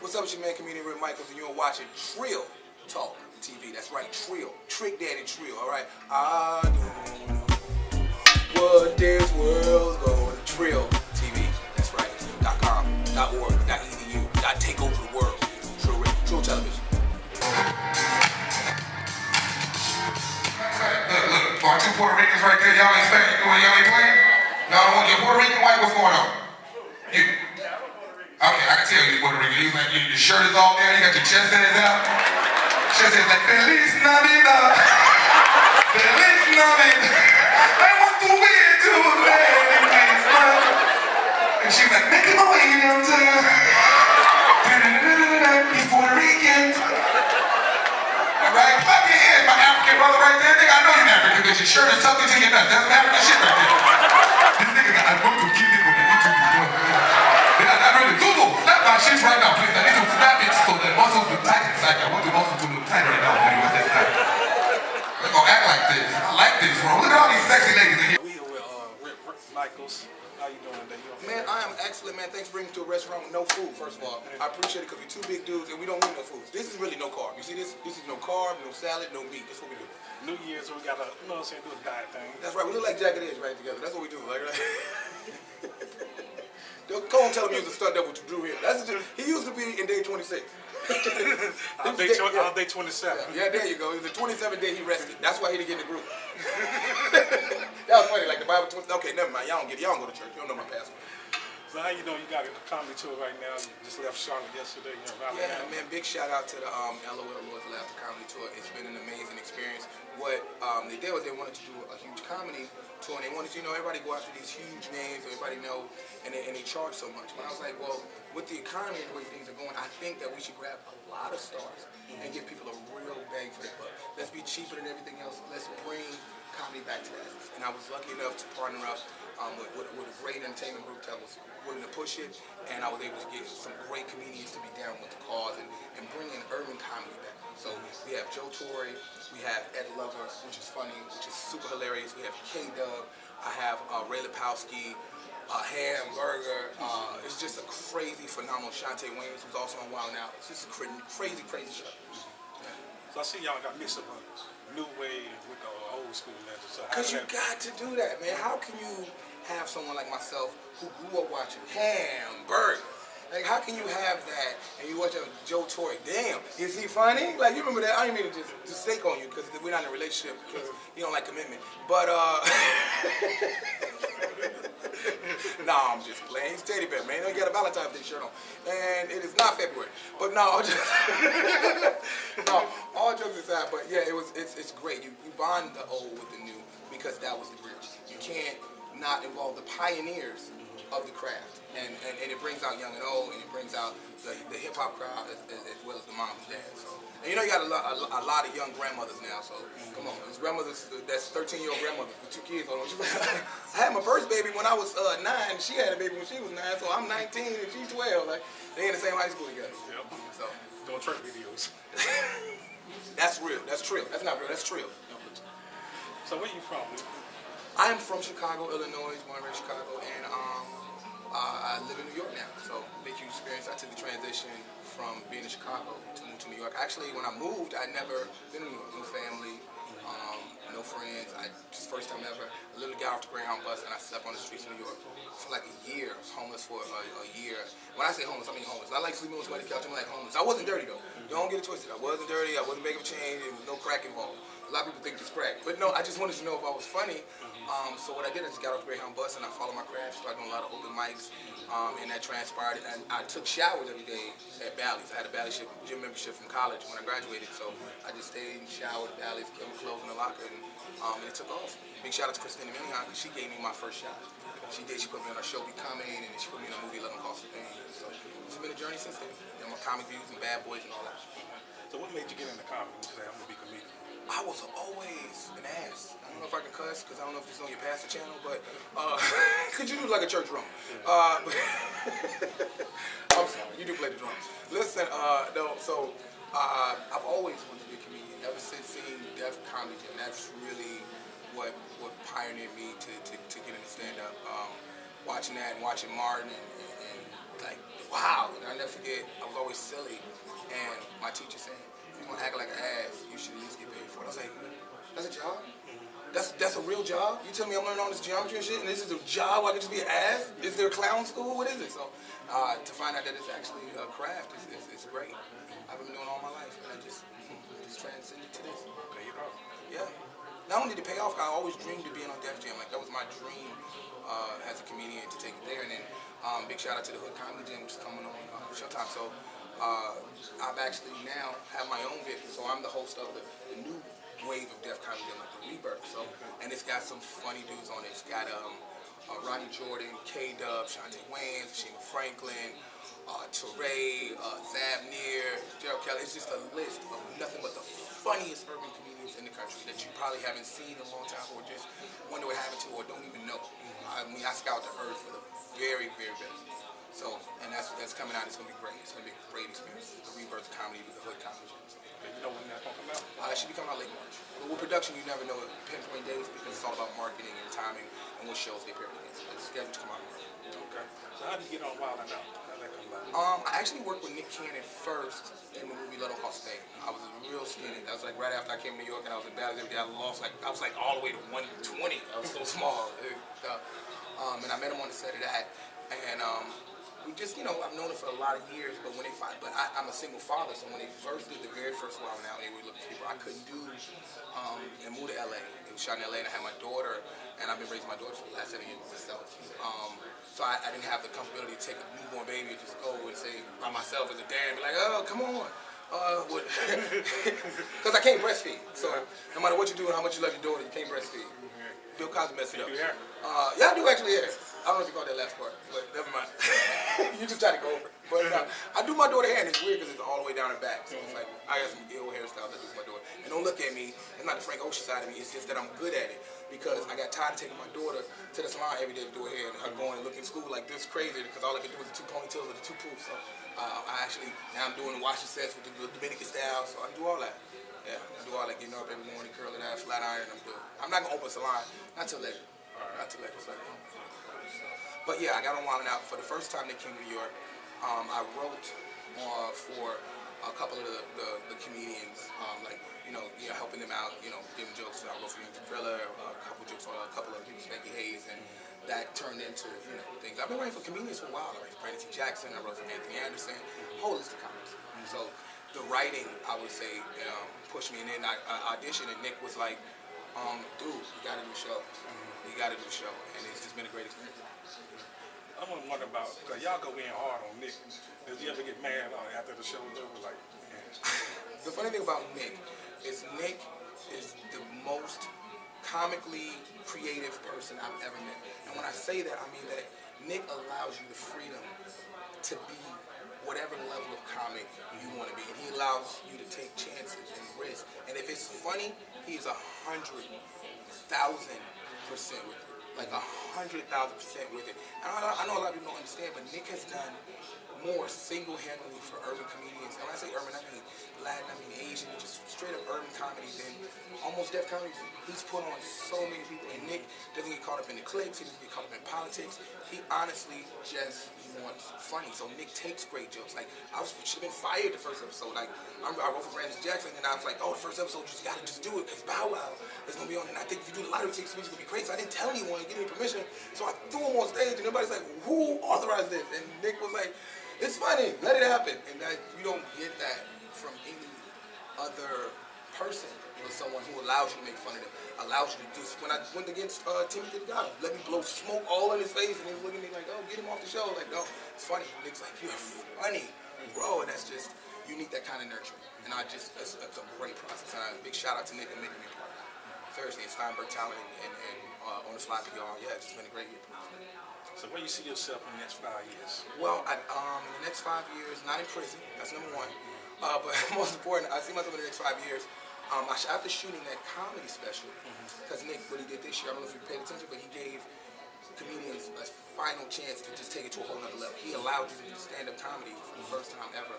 What's up, it's your man, comedian Rick Micheals, and you're watching Trill Talk TV. That's right, Trill. Trick Daddy Trill, all right? I don't know what this world's going to Trill TV. That's right. .com, .org, .edu, .take over the world. Trill Television. Look, our two Puerto Ricans right there, y'all ain't saying, y'all ain't playing? Y'all don't want your Puerto Rican white, what's going on? You. Okay, I can tell you Puerto Rican. Like, your shirt is all there, you got your chest hairs out. Chest hairs like, Feliz Navidad. Feliz Navidad. I want to wear to a lady Christmas. And she's like, making my way downtown. These Puerto Ricans. Alright, clap your hands, my African brother right there. Nigga, I know you're African because your shirt is tucked into your nuts. That's some African shit right there. This nigga got, I want to keep it with YouTube. I really Google, snap my shit right now, please. I need to snap it so the muscles look tight inside. I want the muscles to look tight right now. They're gonna act like this. I like this, bro. Look at all these sexy ladies in here. We here with Rick Micheals. How you doing today? Man, I am excellent, man. Thanks for bringing me to a restaurant with no food, first of all. I appreciate it because we're two big dudes and we don't need no food. This is really no carb. You see this? This is no carb, no salad, no meat. That's what we do. New Year, so we got to, you know what I'm saying, do a diet thing. That's right. We look like Jagged Edge right together. That's what we do. Like, Cole tell me he was a stunt double to Drew here. That's just, he used to be in day 26. On day 27. Yeah, there you go. It was the 27th day he rested. That's why he didn't get in the group. That was funny, like the Bible 20. Okay, never mind. Y'all don't go to church. You don't know my pastor. So how you doing? You got a comedy tour right now. You just left Charlotte yesterday. Yeah, man. Big shout out to the LOL Lords Laughter Comedy Tour. It's been an amazing experience. What they did was they wanted to do a huge comedy tour, and they wanted to, everybody go after these huge names, everybody know, and they charge so much. But I was like, well, with the economy and the way things are going, I think that we should grab a lot of stars and give people a real bang for their buck. Let's be cheaper than everything else. Let's bring comedy back to the essence. And I was lucky enough to partner up with a great entertainment group that was willing to push it, and I was able to get some great comedians to be down with the cause and bring in urban comedy back. So we have Joe Torre, we have Ed Lover, which is funny, which is super hilarious. We have K-Dub, I have Ray Lepowski, Hamburger. It's just a crazy, phenomenal Shantae Williams, who's also on Wild Now. It's just a crazy show. Yeah. So I see y'all got mixed up a new wave with the old school legends. So because you got to do that, man. How can you have someone like myself who grew up watching Hamburger? Like, how can you have that and you watch Joe Torre? Damn, is he funny? Like, you remember that? I didn't mean to just stake on you because we're not in a relationship because you don't like commitment. But, nah, I'm just playing. He's teddy bear, man. He got a Valentine's Day shirt on. And it is not February. But no, no, all jokes aside, but yeah, it's great. You bond the old with the new because that was the bridge. You can't not involve the pioneers of the craft. And it brings out young and old, and it brings out the hip-hop crowd as well as the moms and dads. So, and you got a lot of young grandmothers now, so come on. There's grandmothers, that's 13-year-old grandmothers with 2 kids on them. I had my first baby when I was 9, she had a baby when she was 9, so I'm 19 and she's 12. Like, they in the same high school together. Yep. So, doing track videos. That's real, that's Trill. That's not real, that's Trill. So where you from? I am from Chicago, Illinois, born and raised in Chicago, and I live in New York now, so big huge experience. I took the transition from being in Chicago to move to New York. Actually, when I moved, I'd never been in New York, no family, no friends. Just first time ever. I literally got off the Greyhound bus and I slept on the streets of New York for like a year. I was homeless for a year. When I say homeless, I mean homeless. I like sleeping on somebody's couch. I'm like homeless. I wasn't dirty though. Don't get it twisted. I wasn't dirty. I wasn't making a change. There was no crack involved. A lot of people think it's crack, but no. I just wanted to know if I was funny. So what I did, I just got off the Greyhound bus and I followed my craft. Started doing a lot of open mics, and that transpired. And I took showers every day at Bally's. I had a Bally's gym membership from college when I graduated, so I just stayed and showered at Bally's, kept my clothes in the locker, and it took off. Big shout out to Christina Milian because she gave me my first shot. She did. She put me on her show Becoming, and then she put me in a movie 11 Cost of Fame. So it's been a journey since then. My comic views and Bad Boys and all that. So what made you get into comedy? You say I'm gonna be a comedian. I was always an ass. I don't know if I can cuss because I don't know if it's on your pastor channel, but could you do like a church drum? I'm sorry, you do play the drums. Listen, no, so I've always wanted to be a comedian ever since seeing Def Comedy Jam. That's really what pioneered me to get into stand-up. Watching that and watching Martin and like, wow. And I never forget, I was always silly, and my teacher saying, if you're gonna act like an ass, you should at least get paid for it. I was like, that's a job? That's a real job? You tell me I'm learning all this geometry and shit, and this is a job where I can just be an ass? Is there a clown school? What is it? So to find out that it's actually a craft is great. I've been doing all my life, and I just transcended to this. Pay it off. Yeah. Not only to pay off, I always dreamed of being on Def Jam. Like, that was my dream as a comedian to take it there. And then big shout out to the Hood Comedy Jam, which is coming on Showtime. So I've actually now have my own vehicle. So I'm the host of the new wave of Def Comedy Jam, like the Rebirth. So, and it's got some funny dudes on it. It's got Ronnie Jordan, K-Dub, Shantae Wayans, Sheena Franklin, Teray, Zab Neer, Gerald Kelly. It's just a list of nothing but the funniest urban comedians in the country that you probably haven't seen in a long time, or just wonder what happened to, or don't even know. I mean, I scout the earth for the very, very best. So, and that's coming out. It's gonna be great. It's gonna be a great experience. The Rebirth Comedy with the Hood Comedy Jam. So, You know when that's gonna come out? it should be coming out late March. But with production, you never know pinpoint days because it's all about marketing and timing and what shows they pair against. But it's scheduled to come out in March. Okay. So how did you get on Wild 'N Out? How did that come about? I actually worked with Nick Cannon first in the movie Little House Spain. I was real skinny. That was like right after I came to New York, and I was in Dallas every day. I was like all the way to 120. I was so small. And I met him on the set of that, and we just, I've known him for a lot of years. But when I'm a single father, so when they first did the very first Wild 'N Out, they were looking for people I couldn't do, and moved to LA. It was shot in LA, and I had my daughter, and I've been raising my daughter for the last 7 years myself. So I didn't have the comfortability to take a newborn baby and just go and say by myself as a dad and be like, oh, come on. Because I can't breastfeed. So no matter what you do and how much you love your daughter, you can't breastfeed. Bill Cosby messed it up. Yeah, I do actually hair. I don't know if you caught that last part, but never mind. You just try to go over it. But I do my daughter hair, and it's weird because it's all the way down her back. So it's like, I got some ill hairstyles that I do for my daughter. And don't look at me, it's not the Frank Ocean side of me, it's just that I'm good at it. Because I got tired of taking my daughter to the salon every day to do her hair, and her going and looking in school like this crazy, because all I can do is the 2 ponytails or the 2 poofs. So now I'm doing the washing sets with the Dominican style, so I do all that. Yeah, I do all that, getting up every morning, curling out, flat iron, I'm good. I'm not gonna open a salon, not till later. Not till later. But yeah, I got on Wild 'N Out for the first time they came to New York. I wrote for a couple of the comedians, helping them out, giving jokes. I wrote for Young Thriller, a couple jokes for a couple of people, Spanky Hayes, and that turned into things. I've been writing for comedians for a while. I wrote for Brandon T. Jackson, I wrote for Anthony Anderson, holistic comics. So the writing, I would say, pushed me, and then I auditioned, and Nick was like, dude, you gotta do a show. You gotta do a show, and it's just been a great experience. I'm gonna wonder about, because y'all go in hard on Nick. Does he ever get mad after the show is over? Like, The funny thing about Nick is the most comically creative person I've ever met. And when I say that, I mean that Nick allows you the freedom to be whatever level of comic you want to be. And he allows you to take chances and risks. And if it's funny, he is 100,000% with it. Like 100,000% with it. And I know a lot of people don't understand, but Nick has done more single-handedly for urban comedians. And when I say urban, I mean Latin, I mean Asian, just straight up urban comedy than almost Def Comedy. He's put on so many people, and Nick doesn't get caught up in the cliques, he doesn't get caught up in politics. He honestly just wants funny. So Nick takes great jokes. Like, should have been fired the first episode. Like, I wrote for Brandon Jackson, and I was like, oh, the first episode, you just gotta just do it, because Bow Wow is gonna be on it. And I think if you do the lottery ticket speech, it's gonna be great. So I didn't tell anyone, give me permission. So I threw him on stage, and everybody's like, who authorized this? And Nick was like, it's funny, let it happen. And that you don't get that from any other person, or someone who allows you to make fun of them, allows you to do. When I went against Timothy the guy, let me blow smoke all in his face, and he was looking at me like, oh, get him off the show. Like, no, it's funny. Nick's like, you're funny, bro. And that's just, you need that kind of nurturing. And it's a great process. And a big shout out to Nick and making me part of that. Thursday, Steinberg Talent, and on the fly PR. Yeah, it's just been a great year. so where you see yourself in the next 5 years? Well, in the next 5 years, not in prison. That's number one. But most important, I see myself in the next 5 years. After shooting that comedy special, because Nick, what he did this year, I don't know if you paid attention, but he gave comedians a final chance to just take it to a whole nother level. He allowed you to do stand-up comedy for the first time ever.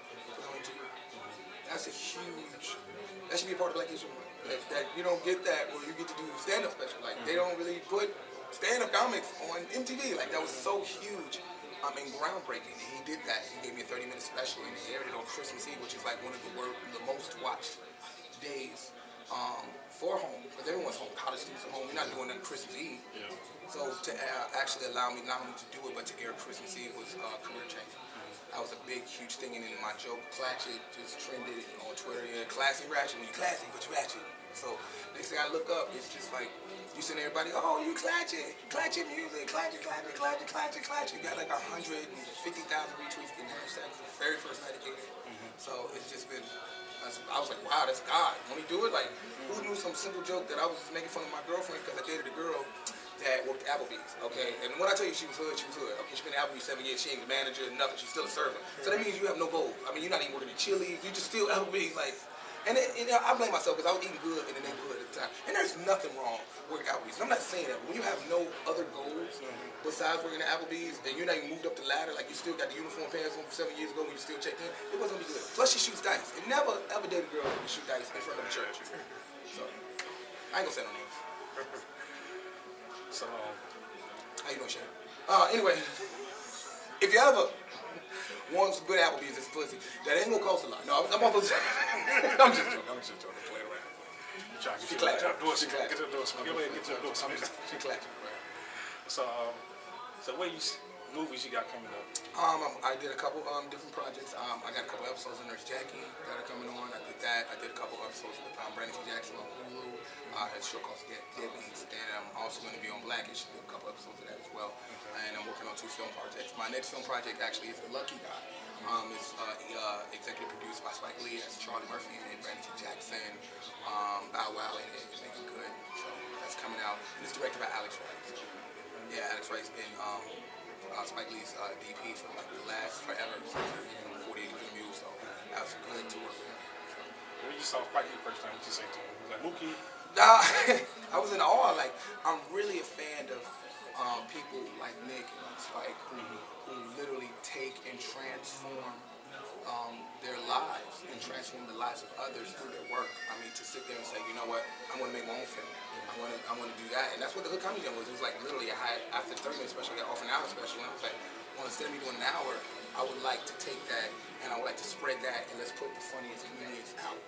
That's a huge, that should be a part of Black History Month. That you don't get that where you get to do stand-up special. Like, they don't really put stand-up comics on MTV. Like, that was so huge. and groundbreaking. And he did that. He gave me a 30-minute special, and he aired it on Christmas Eve, which is like one of the most watched days for home. Because everyone's home. College students are home. We're not doing that Christmas Eve. Yeah. So to actually allow me not only to do it, but to air Christmas Eve was career changing. That was a big, huge thing, and then my joke, Clatch It, just trended on Twitter. Yeah, classy ratchet. When you classy, but you ratchet. So next thing I look up, it's just like, you send everybody, oh, you Clatch It music, Clatch It. You got like 150,000 retweets in hashtags the very first night it aired. So it's just been, I was like, wow, that's God. When he do it, like, who knew some simple joke that I was just making fun of my girlfriend because I dated a girl that worked at Applebee's, okay? And when I tell you she was hood, she was hood. Okay, she's been at Applebee's 7 years, she ain't the manager, nothing, she's still a server. So that means you have no goals. I mean, you're not even working at Chili's, you just still Applebee's, like, and I blame myself because I was eating good in the neighborhood at the time. And there's nothing wrong working at Applebee's. And I'm not saying that, but when you have no other goals besides working at Applebee's, and you're not even moved up the ladder, like you still got the uniform pants on from 7 years ago when you still checked in, it wasn't gonna be good. Plus she shoots dice. And never ever dated a girl who shoot dice in front of the church. So, I ain't gonna say no names. So, how you doing, Shannon? Anyway, if you ever want some good Applebee's, it's pussy. That ain't gonna cost a lot. No, I'm just joking. I'm just joking. Playing around. trying to She get clapped. your She clapped. get your door. Go ahead, get your door. She clapped. So, what movies you got coming up? I did a couple different projects. I got a couple episodes of Nurse Jackie that are coming on. I did that. I did a couple episodes with Brandon T. Jackson on Hulu. I had a show called Deadbeats, and I'm also going to be on Blackish. Do a couple episodes of that as well. And I'm working on 2 film projects. My next film project actually is The Lucky Guy. It's executive produced by Spike Lee. That's Charlie Murphy and Brandon T. Jackson, Bow Wow in it. It's making good. So that's coming out. And it's directed by Alex Wright. So, yeah, Alex Wright's been Spike Lee's DP for like the last forever. So 48 Mules. So that was good to work with him. So. When you saw Spike Lee the first time, what you say to him? Was like, Mookie? I was in awe. Like, I'm really a fan of people like Nick and like Spike who literally take and transform their lives and transform the lives of others through their work. I mean, to sit there and say, you know what, I'm going to make my own film. I want to do that. And that's what the Hood Comedy Jam was. It was like literally, after 30 minutes special, I got off an hour special. And I was like, well, instead of me doing an hour, I would like to take that and I would like to spread that and let's put the funniest comedians out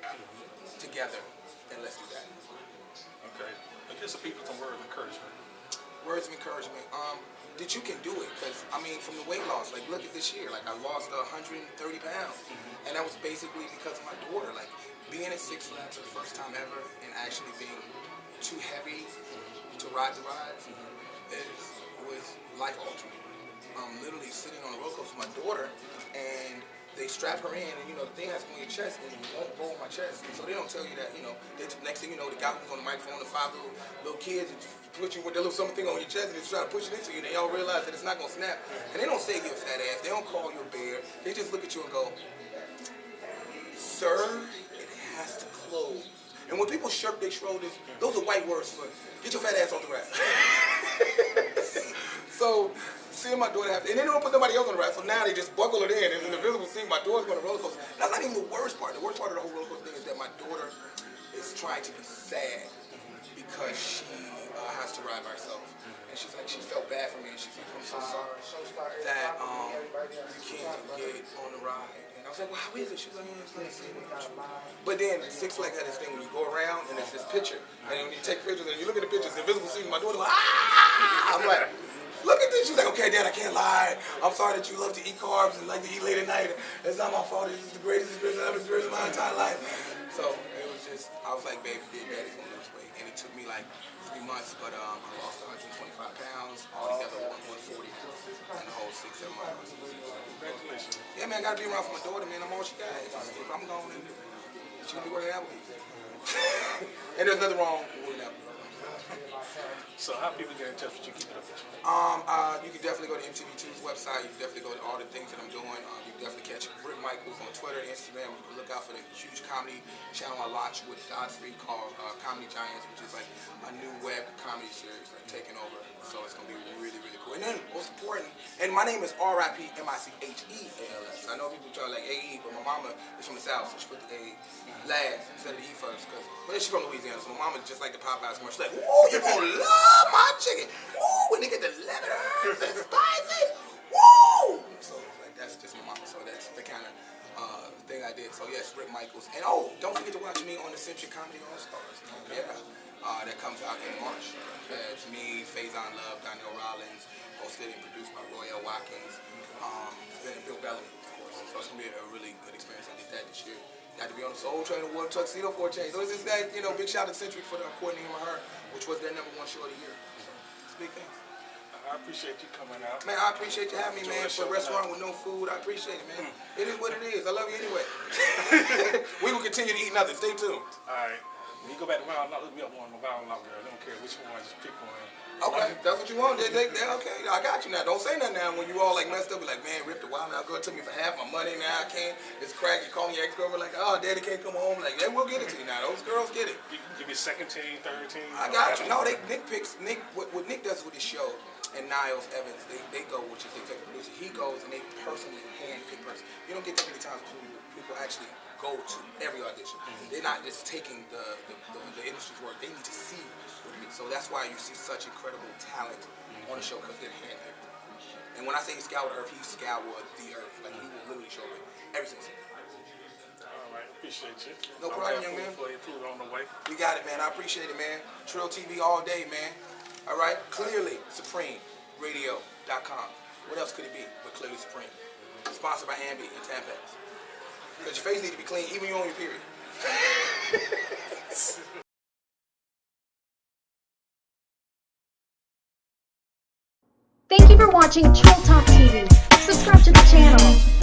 together and let's do that. Okay. And give some people some words of encouragement. Words of encouragement. That you can do it, because I mean, from the weight loss, like look at this year, like I lost 130 pounds, and that was basically because of my daughter. Like being at 6 laps for the first time ever, and actually being too heavy to ride the rides, was life altering. Literally sitting on a roller coaster with my daughter, and they strap her in, and you know the thing has to go on your chest, and it won't go on my chest. And so they don't tell you that, you know. Next thing you know, the guy who's on the microphone, the 5 little kids, put you with their little something on your chest, and they try to push it into you. And they all realize that it's not gonna snap. And they don't say you're a fat ass. They don't call you a bear. They just look at you and go, "Sir, it has to close." And when people shirk their shoulders, those are white words for get your fat ass off the rack. So. Seeing my daughter have to, and they don't put nobody else on the ride, so now they just buckle it in, and in the visible scene, my daughter's going to roller coaster. That's not even the worst part. The worst part of the whole roller coaster thing is that my daughter is trying to be sad because she has to ride by herself. And she's like, she felt bad for me, and she's like, I'm so sorry that you can't get on the ride. And I was like, well, how is it? She's like, yeah, it's not the same without you. But then Six Flags had this thing when you go around, and it's this picture. And when you take pictures, and you look at the pictures, the invisible scene, my daughter's like, ah! I'm like, look at this. She's like, okay, Dad, I can't lie. I'm sorry that you love to eat carbs and like to eat late at night. It's not my fault. This is the greatest experience I've ever experienced in my entire life. So it was just, I was like, baby, Daddy's gonna lose weight. And it took me like 3 months, but I lost 125 pounds, altogether 140 pounds, in the whole 6-7 months. Congratulations. Yeah, man, I gotta be around for my daughter, man. I'm all she got. If I'm gone, then she gonna be working at Applebee's. And there's nothing wrong with working at Applebee's. So how people get in touch with you, keep it up with you? You can definitely go to MTV2's website. You can definitely go to all the things that I'm doing. You can definitely catch Rick Micheals on Twitter, Instagram. You can look out for the huge comedy channel I launched with daughther called Comedy Giants, which is like a new web comedy series like taking over. So it's gonna be really, really cool. And then most important, and my name is R.I.P. Micheals. I know people try like A.E., but my mama is from the South, so she put the A last instead of the E first. Well, she's from Louisiana, so my mama just like the Popeyes commercial. She's like, woo, you're gonna love my chicken. Woo, when they get the lettuce and spices. Woo! kind of thing I did. So yes, Rip Micheals. And oh, don't forget to watch me on the Simpson Comedy All Stars. Yeah, that comes out in March. It's me, Faison Love, Donnell Rollins, hosted and produced by Roy L. Watkins, and Bill Bellamy, of course. So it's gonna be a really good experience. I did that this year. Got to be on the Soul Train Award tuxedo for a change. So it's just that, you know, big shout out to Centric for the coordinating with her, which was their #1 show of the year. So it's a big thing. I appreciate you coming out. Man, I appreciate you having me, man, for a restaurant with no food. I appreciate it, man. It is what it is. I love you anyway. We will continue to eat nothing. Stay tuned. All right. When you go back to Violent Lock, look me up on the Violent Lock, girl. They don't care which one, just pick one. Okay, that's what you want. They okay. I got you now. Don't say nothing now when you all like messed up. Be like, man, Rip the Wild Out girl took me for half my money. Now I can't. It's crack. You call me your ex-girlfriend like, oh, daddy can't come home. Like, they will get it to you now. Those girls get it. Give me second team, third team. I got you. No, Nick picks. What Nick does with his show, and Niles Evans, they go, which is the executive producer. He goes and they personally hand-pick person. You don't get that many times people actually go to every audition. They're not just taking the industry's work. They need to see with me. So that's why you see such incredible talent on the show, because they're handpicked. And when I say he scoured the earth, he scoured the earth. Like, he will literally show me every single thing. All right, appreciate you. No problem, young man. For your food on the way. You got it, man. I appreciate it, man. Trill TV all day, man. All right? Clearly Supreme Radio.com. What else could it be but Clearly Supreme? Sponsored by Ambi and Tampax. Because your face needs to be clean, even when you're on your period. Thank you for watching Trill Talk TV. Subscribe to the channel.